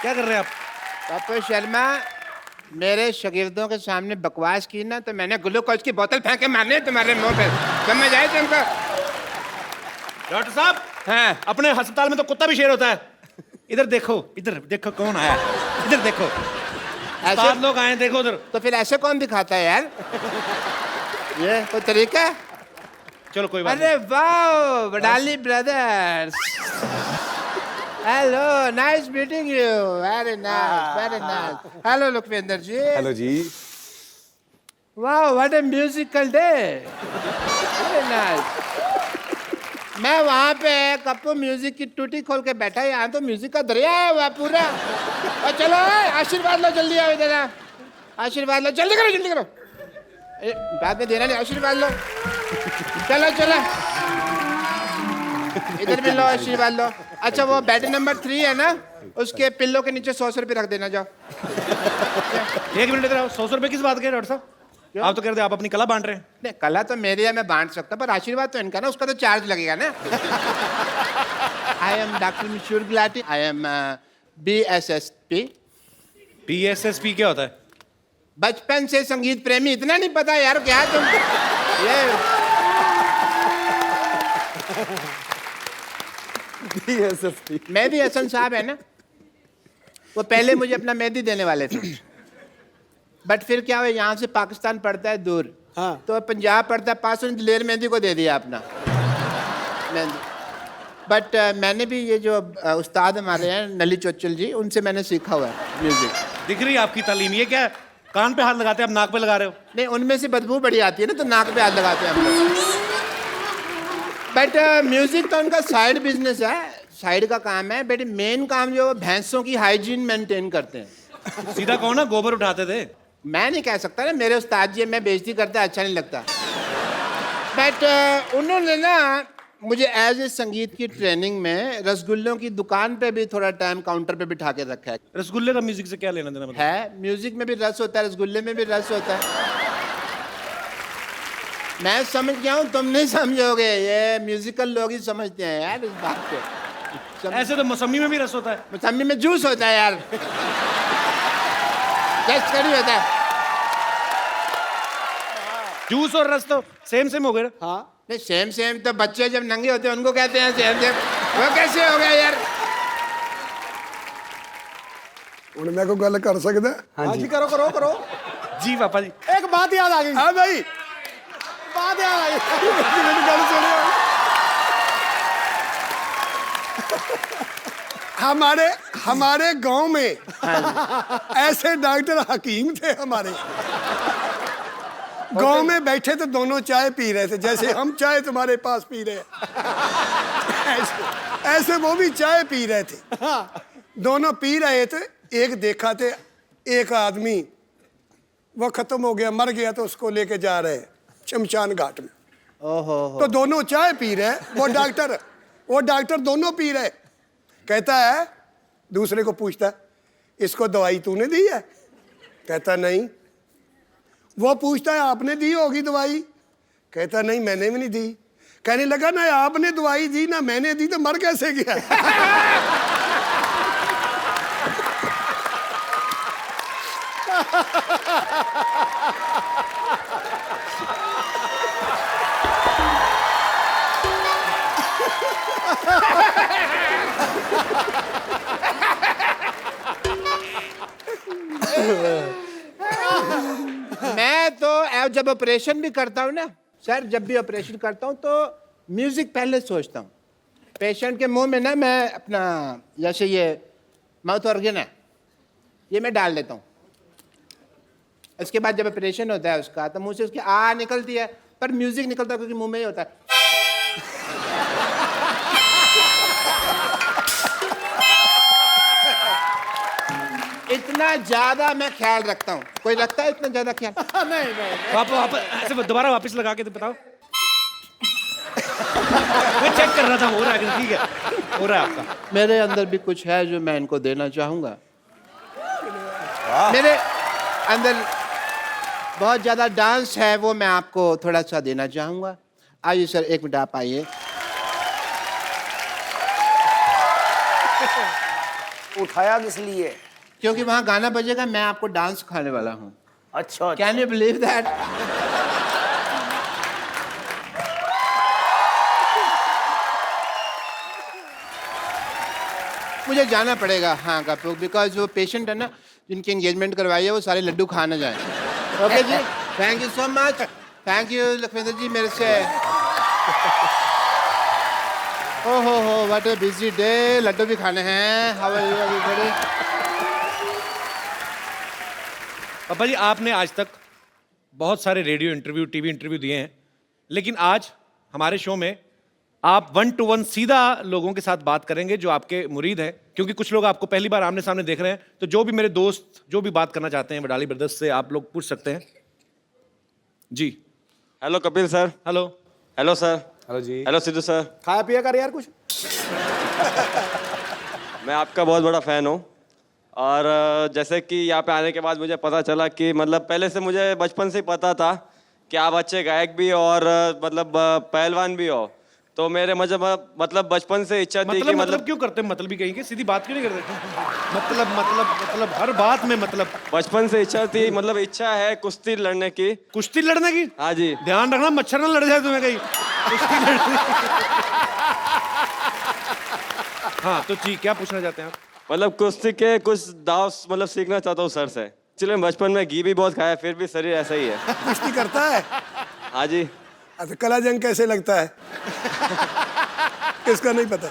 क्या कर रहे हैं आप? कपिल शर्मा मेरे शागिर्दों के सामने बकवास की ना तो मैंने ग्लूकोज की बोतल फेंक के मारनी है तुम्हारे मुंह पे, समझ आए तुमको? डॉक्टर साहब, हाँ अपने अस्पताल में तो कुत्ता भी शेर होता है। इधर देखो कौन आया है। इधर देखो, ऐसे 7 लोग आए हैं, देखो उधर। तो फिर ऐसे कौन दिखाता है यार? ये कोई तरीका है? चलो कोई बात अरे वाह Wadali brothers, hello nice meeting you, very nice. Hello Lakhwinder ji. Hello ji. वाह what a musical day, very nice. मैं वहाँ पे कप्पू म्यूजिक की टूटी खोल के बैठा, यहाँ तो म्यूजिक का दरिया है वह पूरा। और चलो आशीर्वाद लो, जल्दी आओ इधर, आशीर्वाद लो, जल्दी करो जल्दी करो। बाद में देना नहीं, आशीर्वाद लो, चलो चलो इधर भी लो, आशीर्वाद लो। अच्छा वो बेड नंबर 3 है ना, उसके पिल्लों के नीचे 100 रुपये रख देना, जाओ। 1 मिनट इधर आओ। 100 रुपए किस बात के डॉक्टर साहब? आप तो कह रहे थे आप अपनी कला बांट रहे हैं। नहीं कला तो मेरी है, मैं बांट सकता, पर आशीर्वाद तो इनका ना, उसका तो चार्ज लगेगा ना। I am doctor Mashoor Gulati, I am BSSP। PSSP क्या होता है? बचपन से संगीत प्रेमी, इतना नहीं पता यार क्या तुम? ये BSSP। मेहदी हसन साहब है ना, वो पहले मुझे अपना मेहंदी देने वाले थे, बट फिर क्या हुआ, यहाँ से पाकिस्तान पड़ता है दूर, हाँ। तो पंजाब पड़ता है पास, उन्होंने दिलेर मेहंदी को दे दिया अपना मेहंदी। बट मैंने भी ये जो उस्ताद हमारे हैं नली चोचल जी, उनसे मैंने सीखा हुआ है म्यूजिक। दिख रही है आपकी तालीम। ये क्या है? कान पे हाथ लगाते हैं, आप नाक पे लगा रहे हो। नहीं उनमें से बदबू बड़ी आती है ना, तो नाक पे हाथ लगाते हैं हम लोग। बट म्यूजिक तो उनका साइड बिजनेस है, साइड का काम है, बट मेन काम जो भैंसों की हाइजीन मेंटेन करते हैं। सीधा कहो ना, गोबर उठाते थे। मैं नहीं कह सकता ना, मेरे उस्ताद जी, मैं बेइज्जती करता अच्छा नहीं लगता। बट उन्होंने ना मुझे एज ए संगीत की ट्रेनिंग में रसगुल्लों की दुकान पे भी थोड़ा टाइम काउंटर पे बिठा के रखा है। रसगुल्ले का म्यूजिक से क्या लेना देना मतलब? है म्यूजिक में भी रस होता है, रसगुल्ले में भी रस होता है। मैं समझ गया हूँ, तुम नहीं समझोगे, ये म्यूजिकल लोग ही समझते हैं यार इस बात को। ऐसे तो मौसमी में भी रस होता है। मौसमी में जूस होता है यार, टेस्ट करी होता है। जूस और रस तो सेम हो गए ना। हाँ। नहीं सेम तो बच्चे जब नंगे होते हैं उनको कहते हैं सेम। वो कैसे हो गया यार? ਹੁਣ मैं कोई गल कर सकदा? हाँ जी, करो करो करो। जी पापा जी। एक बात याद आ गई। हाँ भाई, बात याद आ गई। मेरी गल सुनो। हमारे गांव में ऐसे डॉक्टर हकीम थे हमारे गांव में, बैठे तो दोनों चाय पी रहे थे, जैसे हम चाय तुम्हारे पास पी रहे हैं, ऐसे वो भी चाय पी रहे थे। दोनों पी रहे थे, एक देखा थे एक आदमी वो खत्म हो गया, मर गया, तो उसको लेके जा रहे हैं शमशान घाट में। ओहो तो दोनों चाय पी रहे, वो डॉक्टर दोनों पी रहे। कहता है, दूसरे को पूछता है, इसको दवाई तूने दी है? कहता नहीं। वो पूछता है, आपने दी होगी दवाई? कहता नहीं, मैंने भी नहीं दी। कहने लगा, ना आपने दवाई दी ना मैंने दी, तो मर कैसे गया? मैं तो जब ऑपरेशन भी करता हूँ ना सर, जब भी ऑपरेशन करता हूँ तो म्यूजिक पहले सोचता हूँ। पेशेंट के मुंह में ना मैं अपना, जैसे ये माउथ ऑर्गन है, ये मैं डाल लेता हूँ। इसके बाद जब ऑपरेशन होता है उसका, तो मुंह से उसकी आ निकलती है, पर म्यूजिक निकलता है क्योंकि मुंह में ही होता है। इतना ज्यादा मैं ख्याल रखता हूँ। कोई रखता है इतना ज्यादा ख्याल? नहीं नहीं। वापस ऐसे दोबारा वापस लगा के तो बताओ। मैं चेक कर रहा था, हो रहा है कि ठीक है, हो रहा है आपका। मेरे अंदर भी कुछ है जो मैं इनको देना चाहूंगा। मेरे अंदर बहुत ज्यादा डांस है, वो मैं आपको थोड़ा सा देना चाहूंगा। आइए सर, एक मिनट आप आइए। उठाया किस लिए? क्योंकि वहाँ गाना बजेगा, मैं आपको डांस सिखाने वाला हूँ। अच्छा कैन यू बिलीव दैट? मुझे जाना पड़ेगा हाँ कपूर, बिकॉज वो पेशेंट है ना जिनकी एंगेजमेंट करवाई है वो सारे लड्डू खा ना जाए। Okay ji, thank you so much. Thank you Lakhwinder ji मेरे से। ओहो हो व्हाट ए बिजी डे। लड्डू भी खाने हैं। How are you everybody? पापा जी आपने आज तक बहुत सारे रेडियो इंटरव्यू टीवी इंटरव्यू दिए हैं, लेकिन आज हमारे शो में आप 1 to 1 सीधा लोगों के साथ बात करेंगे जो आपके मुरीद हैं, क्योंकि कुछ लोग आपको पहली बार आमने सामने देख रहे हैं। तो जो भी मेरे दोस्त जो भी बात करना चाहते हैं वडाली ब्रदर्स से आप लोग पूछ सकते हैं जी। Hello Kapil sir. Hello. Hello sir. Hello जी। Hello Sidhu sir. खाया पिया कर यार कुछ। मैं आपका बहुत बड़ा फ़ैन हूँ और जैसे कि यहाँ पे आने के बाद मुझे पता चला कि मतलब पहले से मुझे बचपन से ही पता था कि आप अच्छे गायक भी और मतलब पहलवान भी हो। तो मेरे मतलब बचपन से इच्छा थी कि मतलब क्यों करते हैं? मतलब भी कहेंगे, सीधी बात क्यों नहीं करते? मतलब हर बात में मतलब। बचपन से इच्छा थी, मतलब इच्छा है कुश्ती लड़ने की। कुश्ती लड़ने की? हाँ जी। ध्यान रखना मच्छर ना लड़ जाए तुम्हें कहीं। कुश्ती लड़ने। हाँ तो जी क्या पूछना चाहते हैं आप? मतलब कुश्ती के कुछ दाव मतलब सीखना चाहता हूँ सर से। चलिए बचपन में घी भी बहुत खाया, फिर भी शरीर ऐसा ही है। कुश्ती करता है? हाँ जी। अच्छा कला जंग कैसे लगता है? किसका नहीं पता?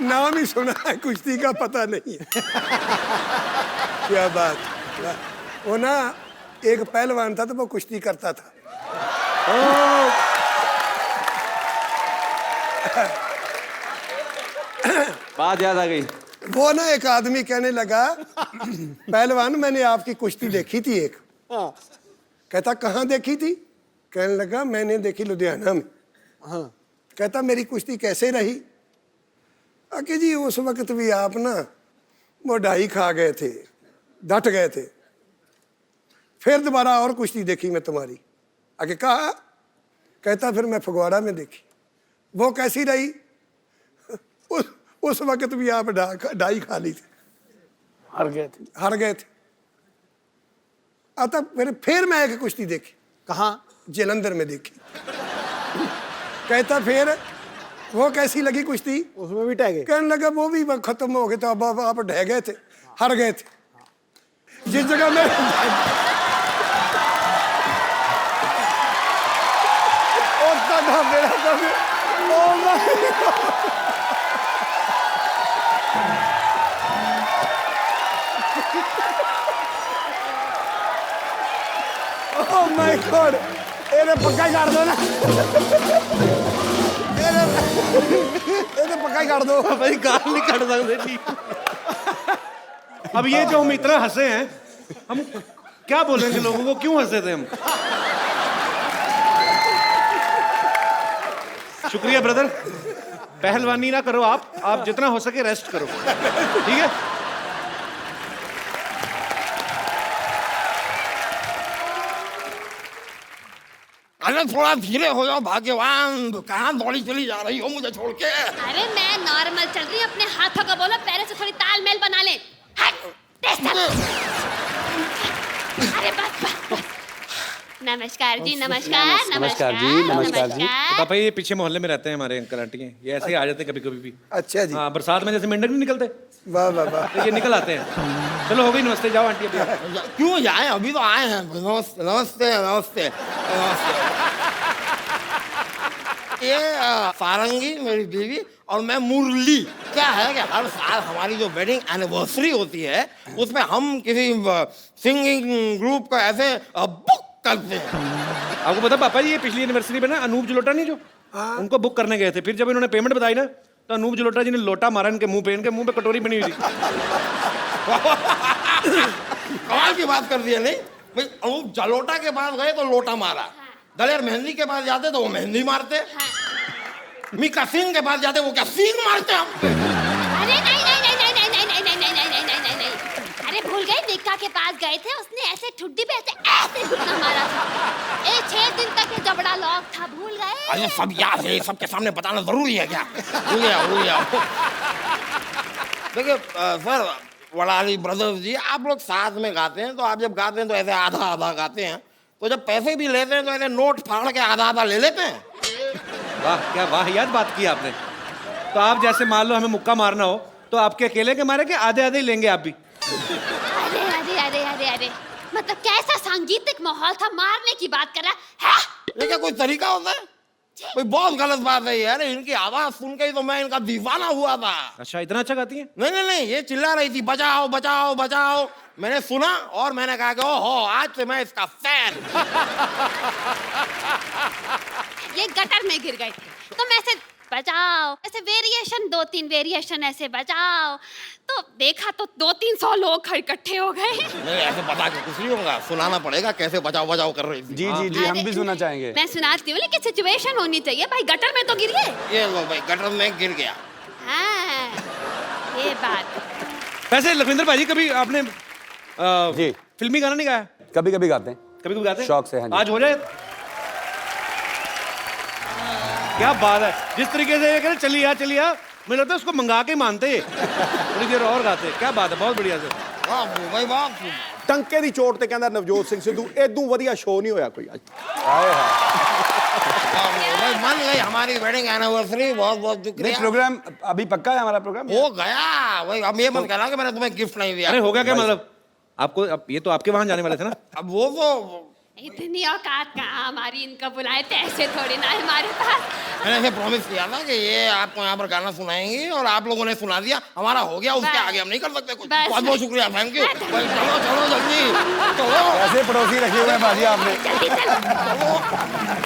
नाम ही सुना है, कुश्ती का पता नहीं है। क्या बात। वो ना एक पहलवान था तो वो कुश्ती करता था। बात याद आ गई। वो ना एक आदमी कहने लगा पहलवान मैंने आपकी कुश्ती देखी थी एक। कहता कहाँ देखी थी? कहने लगा मैंने देखी लुधियाना में। कहता मेरी कुश्ती कैसे रही? आके जी उस वक्त भी आप ना वो ढाई खा गए थे, डट गए थे। फिर दोबारा और कुश्ती देखी मैं तुम्हारी। आगे कहा? कहता फिर मैं फगवाड़ा में देखी। वो कैसी रही? उस वक्त भी आप ढाई खा ली थी, हार गए थे। आता फिर मैं एक कुश्ती देखी। कहाँ? जलंधर में देखी। कहता फिर वो कैसी लगी कुश्ती? उसमें भी टह गए। कहने लगा वो भी खत्म हो गए थे, अब आप ढह गए थे, हार गए थे। जिस जगह में Oh my God! ਇਹਨੇ ਪੱਕਾ ਹੀ ਕਰ ਦੋ ਨਾ। ਇਹਨੇ ਪੱਕਾ ਹੀ ਕਰ ਦੋ। भाई गाल नहीं काट सकते जी। अब ये जो हम इतना हंसे हैं, हम क्या बोलेंगे लोगों को? क्यों हंसे थे हम? शुक्रिया ब्रदर। पहलवानी ना करो आप जितना हो सके रेस्ट करो, ठीक है? अरे थोड़ा धीरे हो जाओ भाग्यवान, कहाँ दौड़ी चली जा रही हो मुझे छोड़ के? अरे मैं नॉर्मल चल रही हूँ, अपने हाथों का बोलो, पैरों से थोड़ी तालमेल बना ले। हट, अरे बस। नमस्कार जी, नमस्कार। नमस्कार जी, नमस्कार जी। पापा ये पीछे मोहल्ले में रहते हैं हमारे अंकल आंटी, ये ऐसे ही आ जाते हैं कभी कभी भी। अच्छा जी। हाँ बरसात में जैसे मेंढक नहीं निकलते, वाह वाह वाह। तो ये निकल आते हैं। चलो हो गई, नमस्ते, जाओ आंटी अभी आप। क्यों जाए? अभी तो आए हैं। नमस्ते नमस्ते नमस्ते नमस्ते। ये सारंगी मेरी बीवी और मैं मुरली। क्या है कि हर साल हमारी जो वेडिंग एनिवर्सरी होती है उसमें हम किसी सिंगिंग ग्रुप को ऐसे बुक करते हैं। आपको पता पापा जी, ये पिछली एनिवर्सरी में ना अनूप जलोटा नहीं जो, उनको बुक करने गए थे। फिर जब इन्होंने पेमेंट बताई ना तो अनूप जलोटा जी ने लोटा मारा इनके मुंह पे, इनके मुंह पे कटोरी बनी हुई थी। कमाल की बात कर दी है। नहीं भाई, अनूप जलोटा के पास गए तो लोटा मारा, दलेर मेहंदी के पास जाते तो वो मेहंदी मारते, मीका सिंह के पास जाते वो क्या सींग मारते हम। अरे नहीं। अरे भूल गए इक्का के पास गए थे, उसने ऐसे ठुड्डी पे ऐसे घुटना मारा था। 6 दिन तक ये जबड़ा लॉक था, भूल गए? अरे सब याद है, सबके सामने बताना जरूरी है क्या? भूल गया। देखिए सर, वड़ाली ब्रदर्स जी, आप लोग साथ में गाते हैं, तो आप जब गाते हैं तो ऐसे आधा आधा गाते हैं, तो जब पैसे भी लेते हैं तो ऐसे नोट फाड़ के आधा आधा ले लेते हैं। वाह, क्या वाहियात बात की आपने। तो आप जैसे मान लो हमें मुक्का मारना हो तो आपके अकेले के मारे के आधे आधे ही लेंगे आप भी? अरे अरे अरे अरे अरे, मतलब कैसा सांगीतिक माहौल था, मारने की बात कर रहा है? ये क्या कोई तरीका होता है? कोई बहुत गलत बात है यार, इनकी आवाज सुन के ही तो मैं इनका दीवाना हुआ था। अच्छा, इतना अच्छा गाती हैं? नहीं, ये चिल्ला रही थी बचाओ बचाओ बचाओ, मैंने सुना और मैंने कहा कि ओहो, आज से मैं इसका फैन। ये गटर में गिर गए थे, तो मैं ऐसे बचाओ, ऐसे वेरिएशन 2-3 वेरिएशन ऐसे बचाओ, तो देखा तो 200-300 लोग इकट्ठे हो गए। नहीं, ऐसे बता के कुछ नहीं होगा, सुनाना पड़ेगा कैसे बचाओ बचाओ कर रही थी। जी जी जी, हम अरे, भी सुनना चाहेंगे। मैं सुनाती हूँ, लेकिन सिचुएशन होनी चाहिए भाई, गटर में तो गिर गए। ये लो भाई, गटर में गिर गया। हाँ, ये बात। वैसे लखविंदर भाई, कभी आपने जी। फिल्मी गाना नहीं गाया? कभी कभी गाते हैं। कभी कभी गाते हैं? शौक से, हाँ जी। आज हो जाए। क्या बात है, जिस तरीके से ये कह रहे चलिए आ, मुझे लगता है उसको मंगा के मानते हैं, थोड़ी देर और गाते। क्या बात है, बहुत बढ़िया से। वाह भाई वाह। ਟੰਕੇ ਦੀ ਚੋਟ ਤੇ ਕਹਿੰਦਾ ਨਵਜੋਤ ਸਿੰਘ ਸਿੱਧੂ ਇਦੋਂ ਵਧੀਆ ਸ਼ੋਅ ਨਹੀਂ ਹੋਇਆ ਕੋਈ ਅੱਜ। आए हाय। भाई मन गई हमारी वेडिंग एनिवर्सरी, बहुत बहुत नहीं, शुक्रिया। प्रोग्राम अभी पक्का है हमारा प्रोग्राम। हो गया भाई, अब ये मत कहना कि मैंने तुम्हें गिफ्ट नहीं दिया। अरे हो गया क्या मतलब? आपको अब ये तो आपके वहां जाने वाले थे ना? अब वो तो इतनी औकात कहाँ हमारी, इनका बुलाए थे ऐसे थोड़ी ना हमारे पास। मैंने ऐसे प्रॉमिस किया था कि ये आपको यहाँ पर गाना सुनाएंगे और आप लोगों ने सुना दिया, हमारा हो गया, उसके बस। आगे हम नहीं कर सकते कुछ। बस। बहुत बहुत शुक्रिया, थैंक यू। बस। भाई चलो चलो जल्दी चलो ऐसे पड़ोसी रखे हुए हैं बाजी आपने। जल्दी चलो। चलो,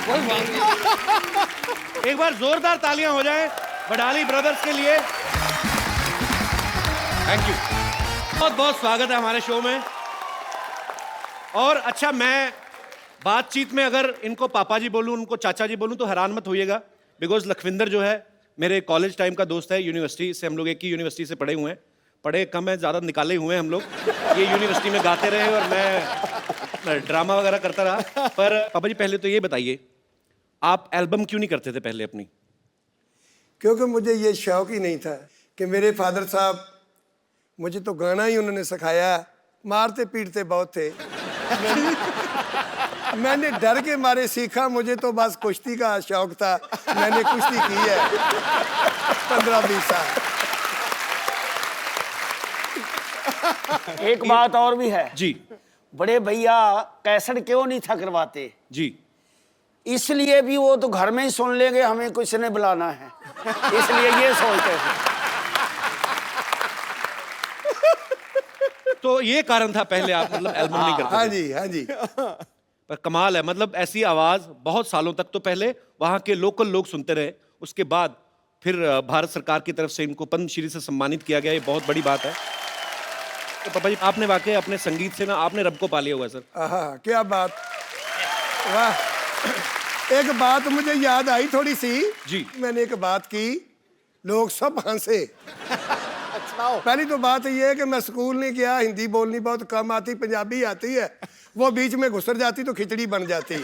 कोई बात नहीं। एक बार जोरदार तालियां हो जाएं बडाली ब्रदर्स के लिए। थैंक यू, बहुत बहुत स्वागत है हमारे शो में। और अच्छा, मैं बातचीत में अगर इनको पापा जी बोलूं, उनको चाचा जी बोलूं, तो हैरान मत होइएगा, बिकॉज लखविंदर जो है मेरे कॉलेज टाइम का दोस्त है, यूनिवर्सिटी से हम लोग एक ही यूनिवर्सिटी से पढ़े हुए हैं। पढ़े कम है, ज़्यादा निकाले हुए हैं हम लोग। ये यूनिवर्सिटी में गाते रहे और मैं ड्रामा वगैरह करता रहा। पर पापा जी, पहले तो ये बताइए, आप एल्बम क्यों नहीं करते थे पहले अपनी? क्योंकि मुझे ये शौक ही नहीं था कि मेरे फादर साहब, मुझे तो गाना ही उन्होंने सिखाया, मारते पीटते बहुत थे। मैंने डर के मारे सीखा, मुझे तो बस कुश्ती का शौक था, मैंने कुश्ती की है 15-20 साल। एक बात और भी है जी बड़े भैया, कैसेट क्यों नहीं था करवाते? जी, इसलिए भी वो तो घर में ही सुन लेंगे, हमें कुछ नहीं बुलाना है, इसलिए ये सोचते थे। तो ये कारण था पहले आप मतलब एल्बम नहीं करते हाँ थे। जी, हाँ जी। पर कमाल है, मतलब ऐसी आवाज बहुत सालों तक तो पहले वहां के लोकल लोग सुनते रहे, उसके बाद फिर भारत सरकार की तरफ से इनको पद्मश्री से सम्मानित किया गया, ये बहुत बड़ी बात है। तो पापा जी, आपने वाकई अपने संगीत से ना आपने रब को पा लिया हुआ है सर। आहा, क्या बात, वाह। एक बात मुझे याद आई थोड़ी सी जी। मैंने एक बात की, लोग सब हंसे। पहली तो बात ये है कि मैं स्कूल नहीं गया, हिंदी बोलनी बहुत कम आती, पंजाबी आती है, वो बीच में घुसर जाती तो खिचड़ी बन जाती।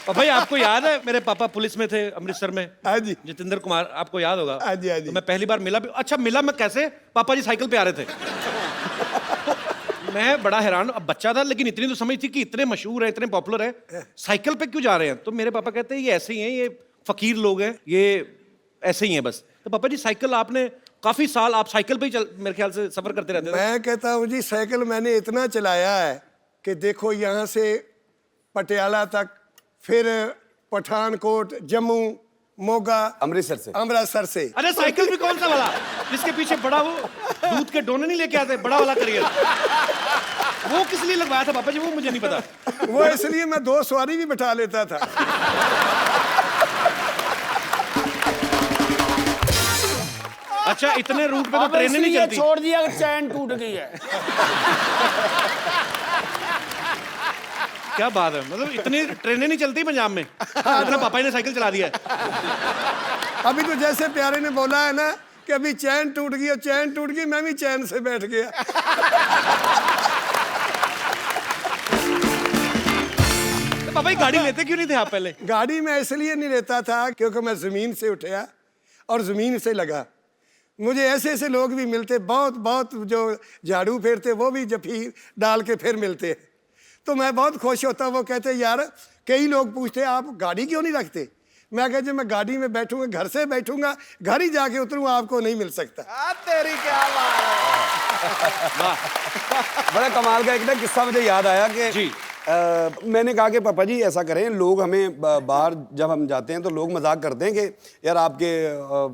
और भाई, आपको याद है मेरे पापा पुलिस में थे अमृतसर में? हाँ जी, जितेंद्र कुमार, आपको याद होगा। हाँ जी, हाँ जी। तो मैं पहली बार मिला भी। अच्छा, मिला मैं कैसे? पापा जी साइकिल पे आ रहे थे। तो मैं बड़ा हैरान, अब बच्चा था, लेकिन इतनी तो समझ थी कि इतने मशहूर है, इतने पॉपुलर है, साइकिल पे क्यों जा रहे हैं? तो मेरे पापा कहते हैं ये ऐसे ही हैं, ये फकीर लोग हैं, ये ऐसे ही हैं बस। तो पापा जी, साइकिल आपने काफी साल आप साइकिल पे ही मेरे ख्याल से सफर करते रहते थे। मैं कहता हूँ जी, साइकिल मैंने इतना चलाया है कि देखो, यहाँ से पटियाला तक, फिर पठानकोट, जम्मू, मोगा, अमृतसर से। अरे साइकिल भी कौन सा वाला जिसके पीछे बड़ा वो दूध के डोने नहीं लेके आते, बड़ा वाला करियर, वो किस लिए लगवाया था पापा जी? वो मुझे नहीं पता। वो इसलिए मैं 2 सवारी भी बिठा लेता था। अच्छा, इतने रूट पे तो अब ट्रेनें नहीं इसलिए चलती। छोड़ दिया कि चैन टूट गई है। क्या बात है, मतलब इतनी ट्रेनें नहीं चलती पंजाब में, इतना पापा जी ने साइकिल चला दिया है। अभी तो जैसे प्यारे ने बोला है ना कि अभी चैन टूट गई और चैन टूट गई, मैं भी चैन से बैठ गया। तो पापा जी गाड़ी लेते क्यों नहीं थे आप पहले? गाड़ी में इसलिए नहीं लेता था क्योंकि मैं ज़मीन से उठा और ज़मीन से लगा। मुझे ऐसे ऐसे लोग भी मिलते, बहुत बहुत जो झाड़ू फेरते वो भी जफी डाल के फिर मिलते। तो मैं बहुत खुश होता। वो कहते यार, कई लोग पूछते आप गाड़ी क्यों नहीं रखते? मैं कहता जब मैं गाड़ी में बैठूंगा, घर से बैठूंगा, घर ही जाके उतरूंगा, आपको नहीं मिल सकता। तेरी क्या बात है। बड़ा कमाल का एक ना किस्सा मुझे याद आया कि जी। मैंने कहा कि पापा जी ऐसा करें, लोग हमें बाहर जब हम जाते हैं तो लोग मजाक करते हैं कि यार आपके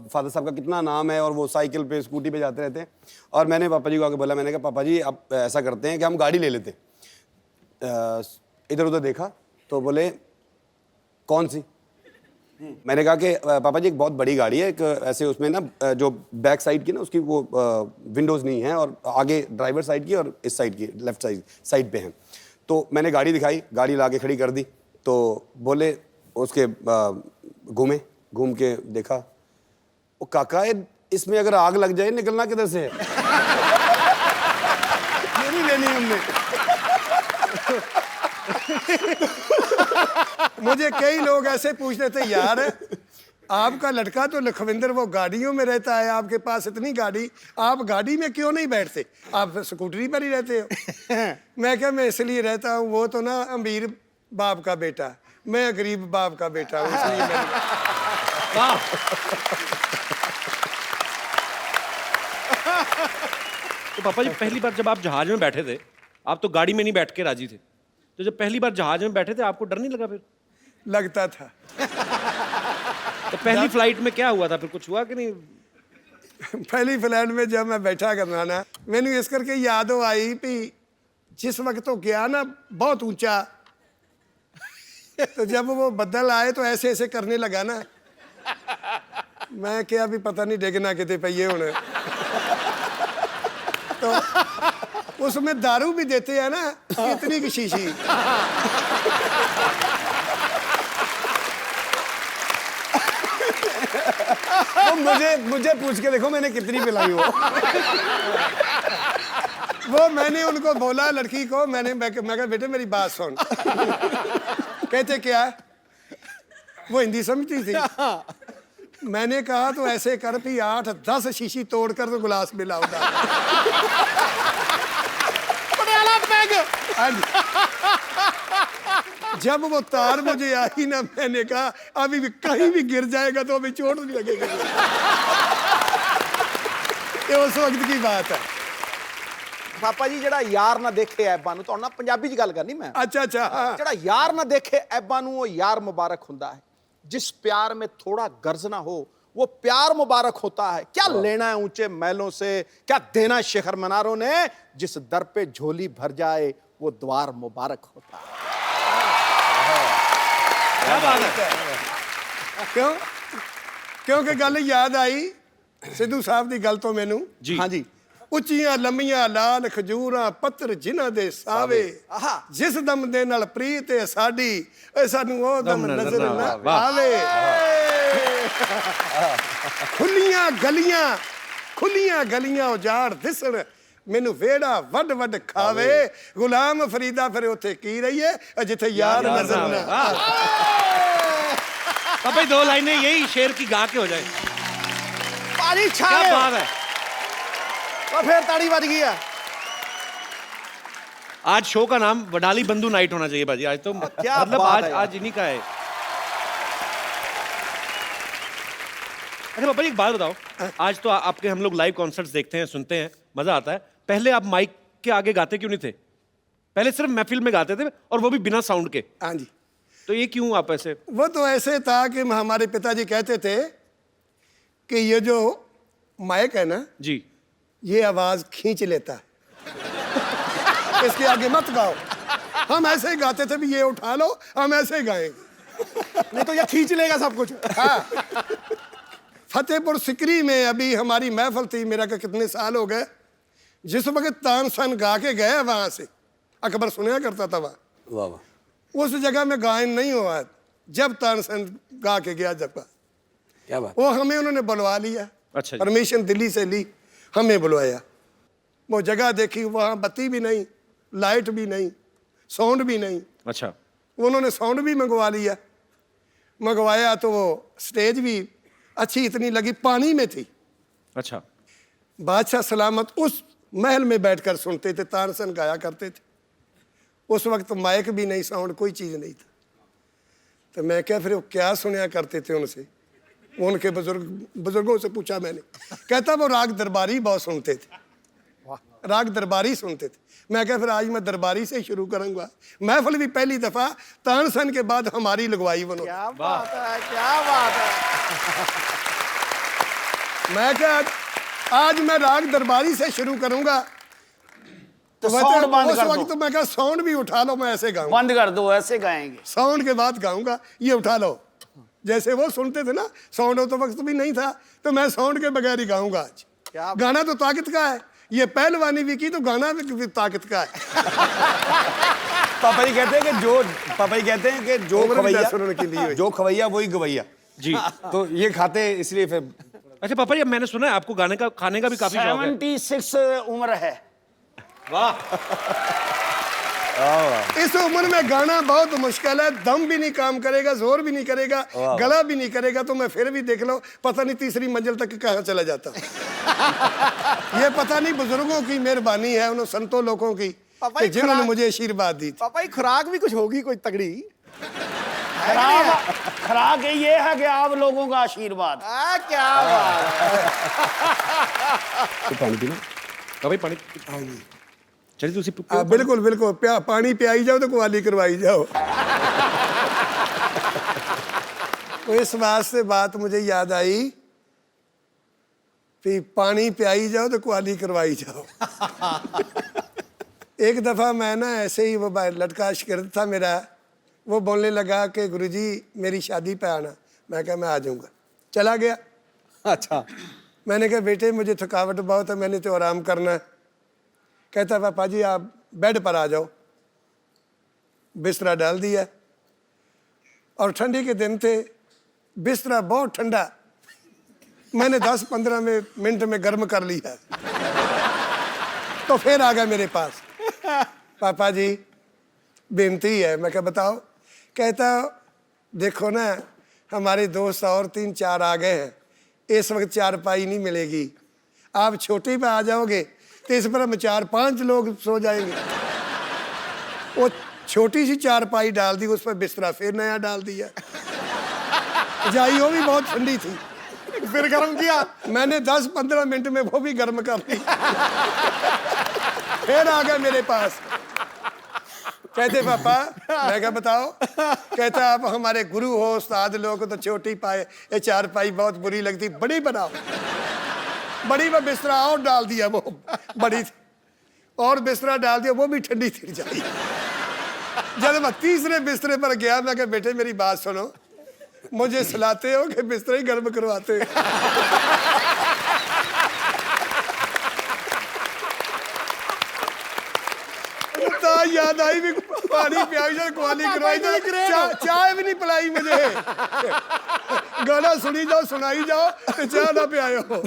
फादर साहब का कितना नाम है और वो साइकिल पे स्कूटी पे जाते रहते हैं। और मैंने पापा जी को आके बोला, मैंने कहा पापा जी आप ऐसा करते हैं कि हम गाड़ी ले लेते हैं। इधर उधर देखा तो बोले कौन सी? मैंने कहा कि पापा जी एक बहुत बड़ी गाड़ी है, एक ऐसे उसमें ना जो बैक साइड की ना उसकी वो विंडोज़ नहीं है और आगे ड्राइवर साइड की और इस साइड की लेफ्ट साइड पे हैं। तो मैंने गाड़ी दिखाई, गाड़ी ला के खड़ी कर दी। तो बोले उसके घूम के देखा, वो काका इसमें अगर आग लग जाए निकलना किधर से है? ये नहीं लेनी हमने। मुझे कई लोग ऐसे पूछते थे यार आपका लड़का तो लखविंदर वो गाड़ियों में रहता है, आपके पास इतनी गाड़ी, आप गाड़ी में क्यों नहीं बैठते, आप स्कूटरी पर ही रहते हो? मैं क्या, मैं इसलिए रहता हूँ, वो तो ना अमीर बाप का बेटा, मैं गरीब बाप का बेटा हूँ, इसलिए मैं। तो पापा जी पहली बार जब आप जहाज में बैठे थे, आप तो गाड़ी में नहीं बैठ के राजी थे, तो जब पहली बार जहाज में बैठे थे आपको डर नहीं लगा फिर? लगता था। तो पहली फ्लाइट में क्या हुआ था फिर, कुछ हुआ कि नहीं? पहली फ्लाइट में जब मैं बैठा करना ना, मैंने इस करके याद आई भी जिस वक्त तो गया ना बहुत ऊंचा, तो जब वो बदल आए तो ऐसे ऐसे करने लगा ना, मैं क्या भी पता नहीं डिगना कितने पहिए होने। तो उसमें दारू भी देते हैं ना, इतनी की शीशी। तो मुझे पूछ के देखो मैंने कितनी पिलाई हो। वो मैंने उनको बोला लड़की को, मैं कहा बेटे मेरी बात सुन। कहते क्या? वो हिंदी समझती थी। मैंने कहा तो ऐसे कर भी 8-10 शीशी तोड़कर तो गिलास में लाऊंगा। जब वो तार मुझे आई ना, मैंने कहा अभी भी कहीं भी गिर जाएगा तो अभी चोट नहीं लगेगी। ये उस वक्त की बात है। ਪਾਪਾ ਜੀ ਜਿਹੜਾ ਯਾਰ ਨਾ ਦੇਖੇ ਐਬਾਂ ਨੂੰ, ਤੁਹਾਨੂੰ ਨਾ ਪੰਜਾਬੀ 'ਚ ਗੱਲ ਕਰਨੀ ਮੈਂ। अच्छा अच्छा हाँ। ਜਿਹੜਾ ਯਾਰ ਨਾ ਦੇਖੇ ऐबां ਨੂੰ वो यार मुबारक ਹੁੰਦਾ है। जिस प्यार में थोड़ा गर्ज ना हो वो प्यार मुबारक होता है। क्या लेना है ऊंचे महलों से, क्या देना शिखर मीनारों ने, जिस दर पे झोली भर जाए वो द्वार मुबारक होता है। क्या बात है। क्यों? क्योंकि गल याद आई सिद्धू साहब की गल तो मैनू जी। हाँ जी। ਉੱਚੀਆਂ ਲੰਮੀਆਂ ਲਾਲ ਖਜੂਰਾਂ ਪੱਤਰ ਜਿਨ੍ਹਾਂ ਦੇ ਸਾਵੇ, ਆਹਾ। ਜਿਸ ਦਮ ਦੇ ਨਾਲ ਪ੍ਰੀਤ ਹੈ ਸਾਡੀ, ਏ ਸਾਨੂੰ ਉਹ ਦਮ ਨਜ਼ਰ ਨਾ ਵਾਹ। ਆਵੇ। ਖੁੱਲੀਆਂ ਗਲੀਆਂ ਉਜਾੜ ਦਿਸਣ, ਮੈਨੂੰ ਵੇੜਾ ਵੱਡ ਵੱਡ ਖਾਵੇ, ਗੁਲਾਮ ਫਰੀਦਾ ਫਿਰ ਉੱਥੇ ਕੀ ਰਹੀਏ ਜਿੱਥੇ ਯਾਰ ਨਜ਼ਰ ਨਾ ਆਵੇ। पापा जी 2 लाइनें यही शेर की गा के हो जाए। पानी छा क्या गए। बात है। और फिर ताड़ी बज गई है। आज शो का नाम वडाली बंधु नाइट होना चाहिए बाजी। आज तो क्या मतलब बात आज है यार। आज इन्हीं का है। अच्छा पापा जी एक बात बताओ, आज तो आपके हम लोग लाइव कॉन्सर्ट्स देखते हैं, सुनते हैं, मजा आता है। पहले आप माइक के आगे गाते क्यों नहीं थे? पहले सिर्फ महफिल में गाते थे और वो भी बिना साउंड के। हाँ जी। तो ये क्यों आप ऐसे? वो तो ऐसे था कि हमारे पिताजी कहते थे कि ये जो माइक है ना, जी। ये आवाज खींच लेता है, इसके आगे मत गाओ। हम ऐसे ही गाते थे भी ये उठा लो, हम ऐसे ही गाएंगे, नहीं तो ये खींच लेगा सब कुछ। हाँ। फतेहपुर सिकरी में अभी हमारी महफिल थी, मेरा का कितने साल हो गए, जिस वक्त तानसन गा के गए वहां से, अकबर सुना करता था वहां, वाह वाह। उस जगह में गायन नहीं हुआ जब तानसन गा के गया। जब क्या बात। वो हमें उन्होंने बुलवा लिया, अच्छा जी। परमिशन दिल्ली से ली, हमें बुलवाया। वो जगह देखी, वहाँ बत्ती भी नहीं, लाइट भी नहीं, साउंड भी नहीं। अच्छा। उन्होंने साउंड भी मंगवा लिया। मंगवाया तो वो स्टेज भी अच्छी इतनी लगी, पानी में थी। अच्छा। बादशाह सलामत उस महल में बैठकर सुनते थे, तानसेन गाया करते थे। उस वक्त माइक भी नहीं, साउंड कोई चीज़ नहीं था। तो मैं क्या फिर वो क्या सुनया करते थे उनसे, उनके बुजुर्गों से पूछा मैंने। कहता वो राग दरबारी बहुत सुनते थे, राग दरबारी सुनते थे। मैं क्या फिर आज मैं दरबारी से शुरू करूंगा। महफिल भी पहली दफा तानसेन के बाद हमारी लगवाई उन्होंने। क्या बात है, क्या बात है। मैं क्या आज मैं राग दरबारी से शुरू करूंगा। तो साउंड बंद उस कर वक्त दो, मैं क्या साउंड भी उठा लो, मैं ऐसे गाऊंगा। बंद कर दो, ऐसे गाएंगे। साउंड के बाद गाऊंगा, ये उठा लो। जैसे वो सुनते थे ना, साउंड हो तो वक्त भी नहीं था, तो मैं साउंड के बगैर ही गाऊंगा आज। गाना तो ताकत का है, ये पहलवानी भी की तो गाना भी ताकत का है। पापा जी कहते हैं कि जो उम्र भी खवैया, 10 उन्होंने की ली हुई। जो खवैया वही गवैया जी। तो ये खाते इसलिए फिर। अच्छा पापा जी, अब मैंने सुना है आपको गाने का, खाने का भी काफी शौक है। 76 उम्र है। वाह। इस उम्र में गाना बहुत मुश्किल है, दम भी नहीं काम करेगा, जोर भी नहीं करेगा, गला भी नहीं करेगा, तो मैं फिर भी देख लो पता नहीं तीसरी मंजिल तक कहाँ चला जाता। ये पता नहीं बुजुर्गों की मेहरबानी है, उन संतों लोगों की कि जिन्होंने मुझे आशीर्वाद दी थी। पापा जी खुराक भी कुछ होगी कोई तगड़ी। खराक ये है कि आप लोगों का आशीर्वाद। क्या बात है। तो पानी पीना। भाई पानी। चलिए तो उसी बिल्कुल बिल्कुल, पानी पियाई जाओ तो कुआली करवाई जाओ। तो इस बात से बात मुझे याद आई कि पानी पियाई जाओ तो कुआली करवाई जाओ। एक दफा मैं ना ऐसे ही, वो लड़का शिगिर्द था मेरा, वो बोलने लगा कि गुरुजी मेरी शादी पे आना। मैं कहा मैं आ जाऊंगा। चला गया। अच्छा। मैंने कहा बेटे मुझे थकावट बहुत है, मैंने तो आराम करना है। कहता पापा जी आप बेड पर आ जाओ। बिस्तरा डाल दिया, और ठंडी के दिन थे, बिस्तरा बहुत ठंडा, मैंने 10-15 मिनट में गर्म कर लिया। तो फिर आ गया मेरे पास, पापा जी बेनती है। मैं क्या बताओ। कहता देखो ना हमारे दोस्त और 3-4 आ गए हैं, इस वक्त चारपाई नहीं मिलेगी, आप छोटी पे आ जाओगे तो इस पर हम 4-5 लोग सो जाएंगे। वो छोटी सी चारपाई डाल दी, उस पर बिस्तरा फिर नया डाल दिया। जाई वो भी बहुत ठंडी थी, फिर गर्म किया। मैंने 10-15 मिनट में वो भी गर्म कर दी। फिर आ गया मेरे पास। कहते पापा, मैं क्या बताओ। कहता आप हमारे गुरु हो, उस्ताद लोग तो छोटी पाए, ये चारपाई बहुत बुरी लगती, बड़ी बनाओ। बड़ी में बिस्तरा और डाल दिया, वो बड़ी थी, और बिस्तरा डाल दिया, वो भी ठंडी थी जाई। जब मैं तीसरे बिस्तरे पर गया, मैं कहा बेटे मेरी बात सुनो, मुझे सुलाते हो कि बिस्तरा ही गर्म करवाते हो। याद आई भी, पानी पियाई जाए, कुआली करवाई जाए, चाय भी नहीं पिलाई मुझे। गाना सुनी जाओ, सुनाई जाओ, तो चाय ना पियाओ।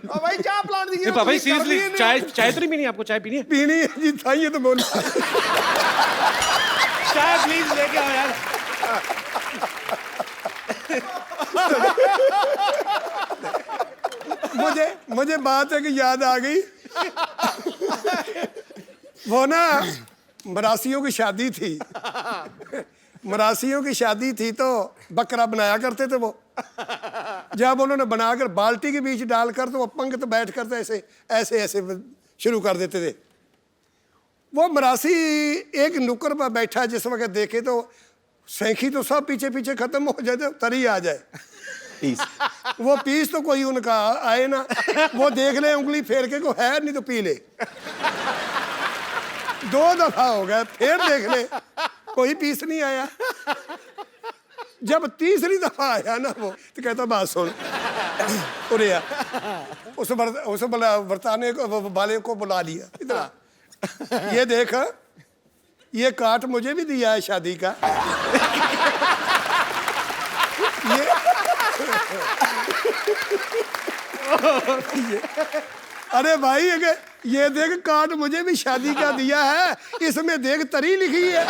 भाई चाय प्लान दी। पापा जी सीरियसली, चाय तो नहीं पीनी आपको? चाय पीनी है? पीनी है जी, था ये तो बोला। चाय प्लीज लेके आओ यार। मुझे बात है कि याद आ गई। वो ना मरासियों की शादी थी, मरासियों की शादी थी तो बकरा बनाया करते थे वो। जब उन्होंने बनाकर बाल्टी के बीच डालकर, तो वो पंगत बैठ कर ऐसे ऐसे ऐसे शुरू कर देते थे। वो मरासी एक नुक्कड़ पर बैठा, जिस वक्त देखे तो सैंखी तो सब पीछे पीछे खत्म हो जाए, तो तरी आ जाए पीस। वो पीस तो कोई उनका आए ना, वो देख ले उंगली फेर के को है, नहीं तो पी ले। 2 दफा हो गया, फिर देख ले कोई पीस नहीं आया। जब तीसरी दफा आया ना वो, तो कहता बात सुन, उरे आ। उस वर्ताने को, वाले को बुला लिया, इधर ये देख, ये काट मुझे भी दिया है शादी का। अरे भाई ये देख कार्ड मुझे भी शादी का दिया है, इसमें देख तरी लिखी है।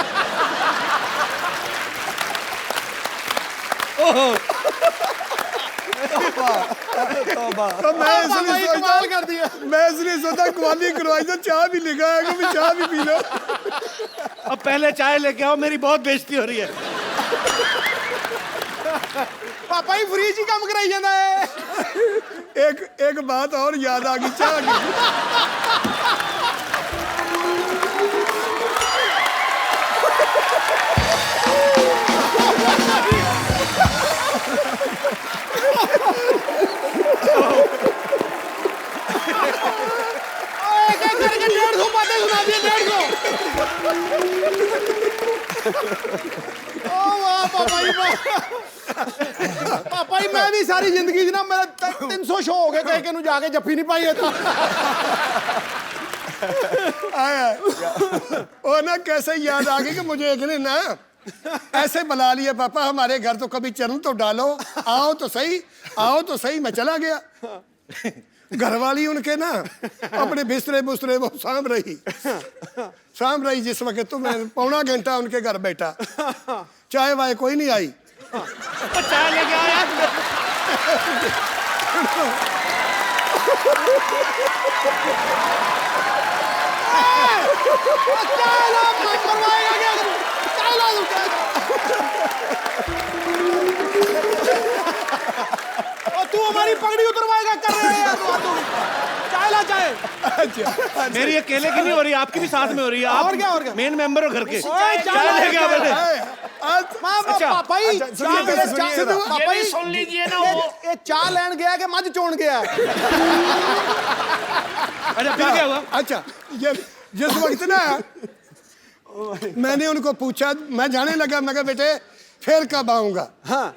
तो मैं इसलिए सोचा कवाली करवाई तो चाय भी लिखा है कि चाय भी पी लो। अब पहले चाय लेके आओ, मेरी बहुत बेइज्जती हो रही है। पापा ही फ्रीज ही काम कराई जाता है। एक बात और याद आ गई, चाय करके 150 बातें सुना दिए, 150। ओ वाह पापा जी, पापा जी मैं भी सारी जिंदगी च ना मेरा 300 शो हो गए, कहीं के जाके जफ्फी नहीं पाई होता। ओ ना कैसे याद आ गई कि मुझे एक ने ना ऐसे बुला लिया, पापा हमारे घर तो कभी चरण तो डालो, आओ तो सही, आओ तो सही। मैं चला गया, घरवाली उनके ना अपने बिस्तरे बुस्तरे वो सांभ रही जिस वक्त तो मैं पौना घंटा उनके घर बैठा, चाय वाय कोई नहीं आई। चाय लेके आया। तू हमारी पगड़ी उतरवाएगा, कर रहे हैं यार तू। चाय ला चाय। अच्छा, मेरी अकेले की नहीं हो रही, आपकी भी साथ में हो रही है। आप और क्या मेन मेंबर हो घर के। चाय चाय लेके आओ बेटे। पापा जी ये भी सुन लीजिए ना, ये चाय लेन गया कि मज चोन गया। अच्छा फिर क्या हुआ? अच्छा, ये जिस वक्त ना मैंने उनको पूछा, मैं जाने लगा, मैं कहा बेटे फिर कब आऊंगा। हाँ,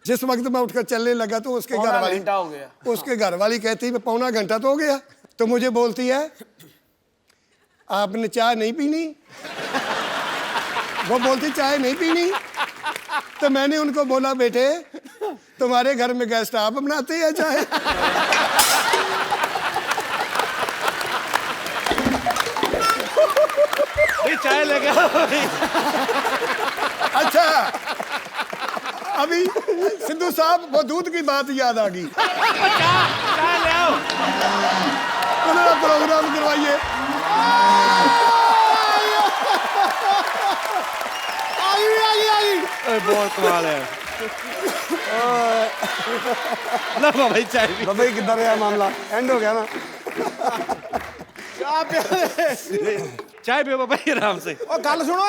जिस वक्त मैं उठकर चलने लगा तो उसके घर वाली घंटा हो गया। उसके घर वाली कहती है पौना घंटा तो हो गया। तो मुझे बोलती है आपने चाय नहीं पीनी, वो बोलती चाय नहीं पीनी। तो मैंने उनको बोला बेटे तुम्हारे घर में गेस्ट आप बनाते हैं चाय? चाय लेके आओ। अच्छा, अभी सिद्धू साहब वो दूध की बात याद आ गई। चाय ले आओ। प्रोग्राम करवाइए। बहुत कमाल है। ला भाई चाय भी। भाई किधर है मामला, एंड हो गया ना। चाय पियो बाबा जी आराम से। और गल सुनो,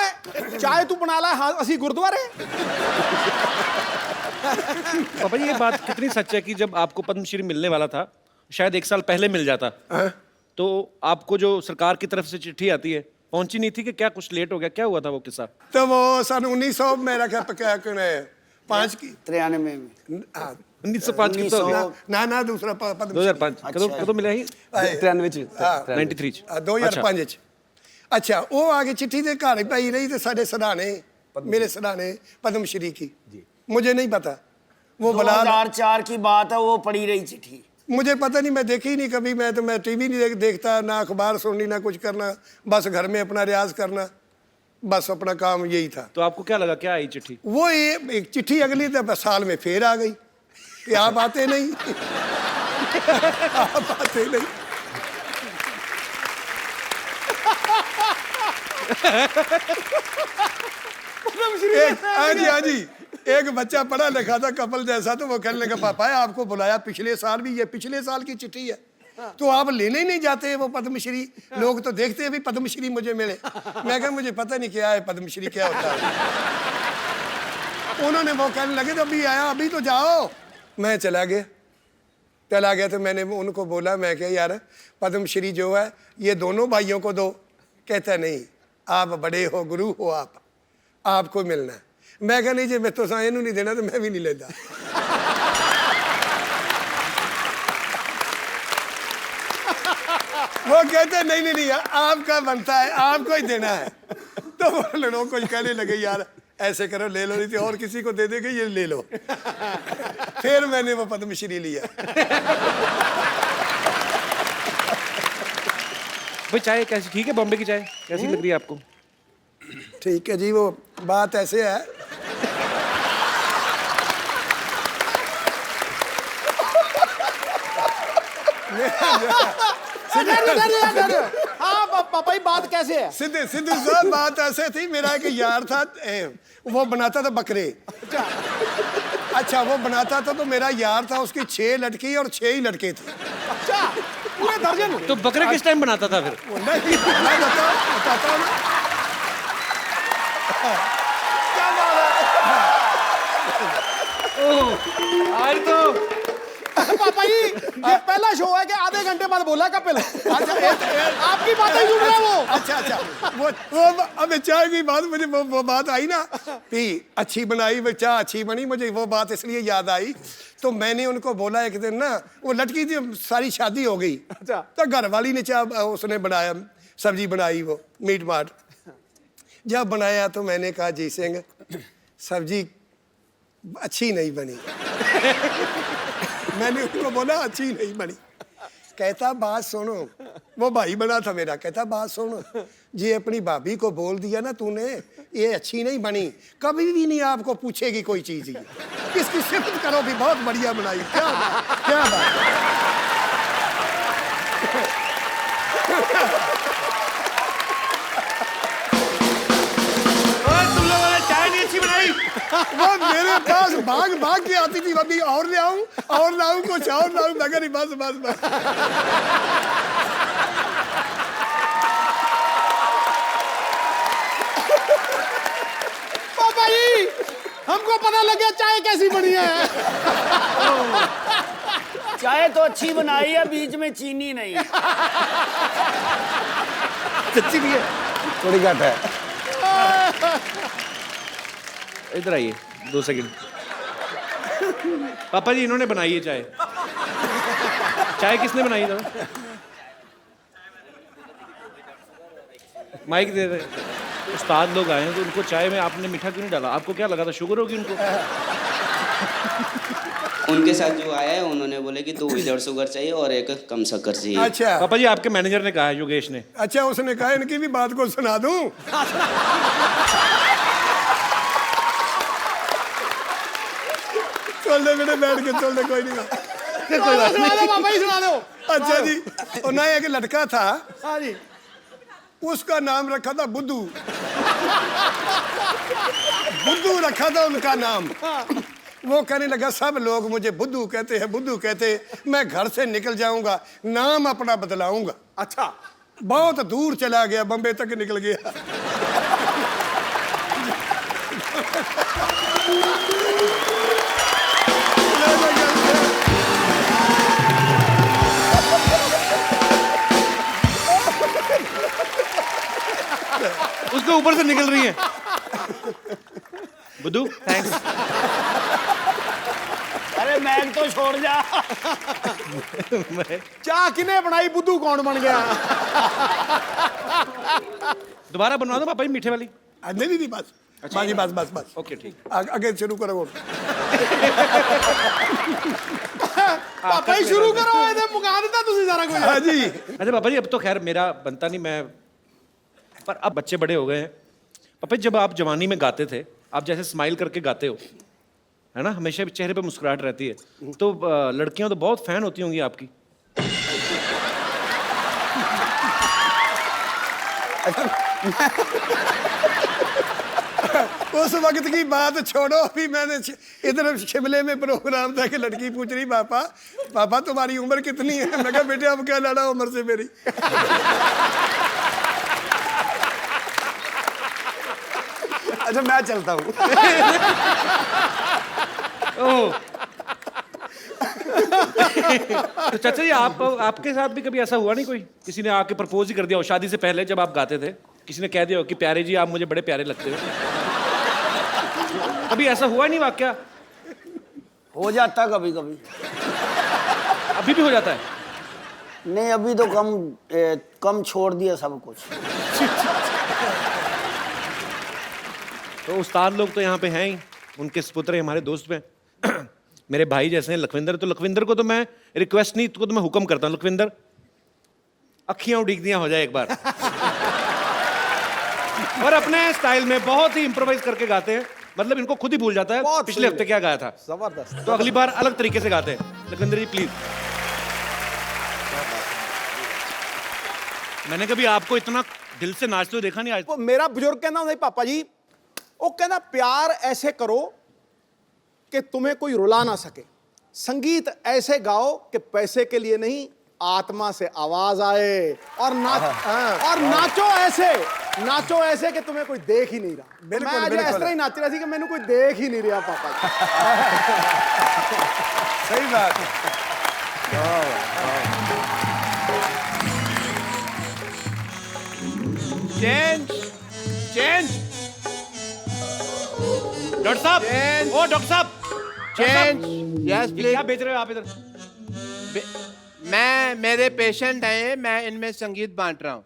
चाय तू बना ला, हाँ असी गुरुद्वारे। पापा जी ये बात कितनी सच है कि जब आपको पद्मश्री मिलने वाला था, शायद 1 साल पहले मिल जाता, तो आपको जो सरकार की तरफ से चिट्ठी आती है पहुंची नहीं थी कि क्या कुछ लेट हो गया? क्या हुआ था वो किस्सा? तो वो सन 1900 मेरा क्या 5 की 93 में 1905 की तो ना दूसरा पद्म 2005 कदों मिला ही 93 93 2005 अच्छा वो आगे चिट्ठी दे घर पाई रही तो साढ़े सराहने मेरे सराहने पद्मश्री की मुझे नहीं पता वो बला 2004 की बात है, वो पड़ी रही चिट्ठी। मुझे पता नहीं, मैं देखी ही नहीं कभी। मैं टीवी नहीं देखता, ना अखबार सुननी, ना कुछ करना, बस घर में अपना रियाज करना, बस अपना काम यही था। तो आपको क्या लगा, क्या आई चिट्ठी? वो एक चिट्ठी अगली साल में फिर आ गई कि आप आते नहीं। आप आते नहीं। हाँ जी एक बच्चा पढ़ा लिखा था कपल जैसा, तो वो कहने लगा पापा आपको बुलाया पिछले साल भी, ये पिछले साल की चिट्ठी है तो आप लेने ही नहीं जाते वो पद्मश्री? लोग तो देखते हैं भी पद्मश्री मुझे मिले। मैं कहा मुझे पता नहीं क्या है पद्मश्री, क्या होता है। उन्होंने वो कहने लगे तो अभी आया, अभी तो जाओ। मैं चला गया तो मैंने उनको बोला, मैं क्या यार पद्मश्री जो है ये दोनों भाइयों को दो। कहता नहीं आप बड़े हो, गुरु हो, आपको मिलना है। मैं कहा नहीं जी मैं तो साइनू नहीं देना तो मैं भी नहीं लेता। वो कहते नहीं आपका बनता है, आपको ही देना है। तो वो लोग कुछ कहने लगे यार ऐसे करो, ले लो, नहीं तो और किसी को दे देंगे, ये ले लो। फिर मैंने वो पद्मश्री लिया। भाई चाय कैसी, ठीक है? बॉम्बे की चाय कैसी लग रही है आपको? ठीक है जी, वो बात ऐसे है, हाँ पापा जी, बात कैसे है? सीधे सीधे साहब बात ऐसे थी। मेरा एक यार था, वो बनाता था बकरे। अच्छा, वो बनाता था तो मेरा यार था, उसकी 6 लड़की और 6 ही लड़के थे। अच्छा, पूरे दर्जन। तो बकरे किस टाइम बनाता था फिर? वो नहीं, मैं बताता हूँ ना। क्या बात है? आज तो पापा जी, ये पहला शो है कि आधे घंटे बाद बोला कपिल? आपकी बातें सुन रहे हैं वो। अच्छा, वो अब चाय की बात, मुझे वो बात आई ना कि अच्छी बनाई, वो चाय अच्छी बनी, मुझे वो बात इसलिए याद आई। तो मैंने उनको बोला एक दिन ना, वो लड़की थी, सारी शादी हो गई। अच्छा। तो घर वाली ने चाय, उसने बनाया, सब्जी बनाई, वो मीट माट जब बनाया तो मैंने कहा, जी सिंह सब्जी अच्छी नहीं बनी। मैंने उनको बोला अच्छी नहीं बनी। कहता बात सुनो, वो भाई बना था मेरा। कहता बात सुनो, जी अपनी भाभी को बोल दिया ना तूने ये अच्छी नहीं बनी, कभी भी नहीं आपको पूछेगी कोई चीज। इसकी सिफत करो भी बहुत बढ़िया बनाई। क्या बात। तुम लोगों ने चाय नहीं अच्छी बनाई। वो मेरे पास भाग के आती थी, अभी और ले आऊं, और लाऊं, कुछ और लाऊं, मगर ही बस। पापा जी, हमको पता लग गया चाय कैसी बनी है। चाय तो अच्छी बनाई है, बीच में चीनी नहीं। सच्ची भी है, थोड़ी घट है। इधर आइए 2 सेकंड। पापा जी इन्होंने बनाई है चाय। चाय किसने बनाई था? माइक दे रहे। उस्ताद लोग आए हैं तो उनको चाय में आपने मीठा क्यों नहीं डाला? आपको क्या लगा था शुगर होगी उनको? उनके साथ जो आया है उन्होंने बोले कि 2 विदाउट शुगर चाहिए और 1 कम शक्कर चाहिए। अच्छा पापा जी आपके मैनेजर ने कहा है, योगेश ने। अच्छा, उसने कहा इनकी भी बात को सुना दूं। चल दे बेटे, बैठ के चल दे, कोई नहीं। सुना दो पापा जी, सुना दो। अच्छा जी, और ना एक लड़का था, हाँ जी। उसका नाम रखा था बुद्धू। बुद्धू रखा था उनका नाम। वो कहने लगा सब लोग मुझे बुद्धू कहते हैं, बुद्धू कहते हैं, मैं घर से निकल जाऊंगा, नाम अपना बदलाऊंगा। अच्छा, बहुत दूर चला गया, बम्बे तक निकल गया। उसके ऊपर से निकल रही है। बुद्धू थैंक्स। अरे मैग तो छोड़ जा। चाह किने बनाई, बुद्धू कौन बन गया? दोबारा बनवा दो पापा जी मीठे वाली। नहीं बस। बस। ओके ठीक। आगे शुरू करो। पापा ही शुरू करो, इधर मुका देता तुझे सारा कुछ। हाँ जी। अच्छा पापा जी अब तो खैर मेरा बनता नहीं, मैं पर अब बच्चे बड़े हो गए हैं। पापा जी जब आप जवानी में गाते थे, आप जैसे स्माइल करके गाते हो, है ना, हमेशा चेहरे पे मुस्कुराहट रहती है, तो लड़कियां तो बहुत फैन होती होंगी आपकी। उस वक्त की बात छोड़ो, अभी मैंने इधर शिमले में प्रोग्राम था कि लड़की पूछ रही पापा तुम्हारी उम्र कितनी है? मैं कहा बेटे अब क्या लड़ा उम्र से मेरी। अच्छा मैं चलता हूँ। तो चाचा जी आपके साथ भी कभी ऐसा हुआ नहीं, कोई किसी ने आके प्रपोज ही कर दिया हो शादी से पहले, जब आप गाते थे किसी ने कह दिया हो कि प्यारे जी आप मुझे बड़े प्यारे लगते हो? कभी ऐसा हुआ नहीं वाकया? हो जाता कभी कभी। अभी भी हो जाता है? नहीं अभी तो कम छोड़ दिया सब कुछ। तो उस्ताद लोग तो यहाँ पे हैं ही, उनके सपुत्र हमारे दोस्त में मेरे भाई जैसे हैं लखविंदर, तो लखविंदर को तो मैं रिक्वेस्ट नहीं, तो मैं हुक्म करता हूँ, लखविंदर अखियां उड़ीक दियां हो जाए एक बार। और अपने स्टाइल में बहुत ही इम्प्रोवाइज करके गाते हैं, मतलब इनको खुद ही भूल जाता है बहुत पिछले सही हफ्ते क्या गाया था, जबरदस्त। तो अगली बार अलग तरीके से गाते हैं। लखविंदर जी प्लीज। मैंने कभी आपको इतना दिल से नाचते हुए देखा नहीं आज। वो मेरा बुजुर्ग कहना नहीं पापा जी, वो कहना प्यार ऐसे करो कि तुम्हें कोई रुला ना सके, संगीत ऐसे गाओ कि पैसे के लिए नहीं, आत्मा से आवाज आए, और नाचो ऐसे कि तुम्हें कोई देख ही नहीं रहा। बिल्कुल, मैं आज बिल्कुल। इस तरह ही नाच रहा थी कि मैंने कोई देख ही नहीं रहा पापा जी। सही बात। चेंज चेंज डॉक्टर साहब, चेंज। ओ डॉक्टर साहब, चेंज। यस ये क्या प्लीज। बेच रहे हो आप इधर? मैं, मेरे पेशेंट हैं, मैं इनमें संगीत बांट रहा हूँ।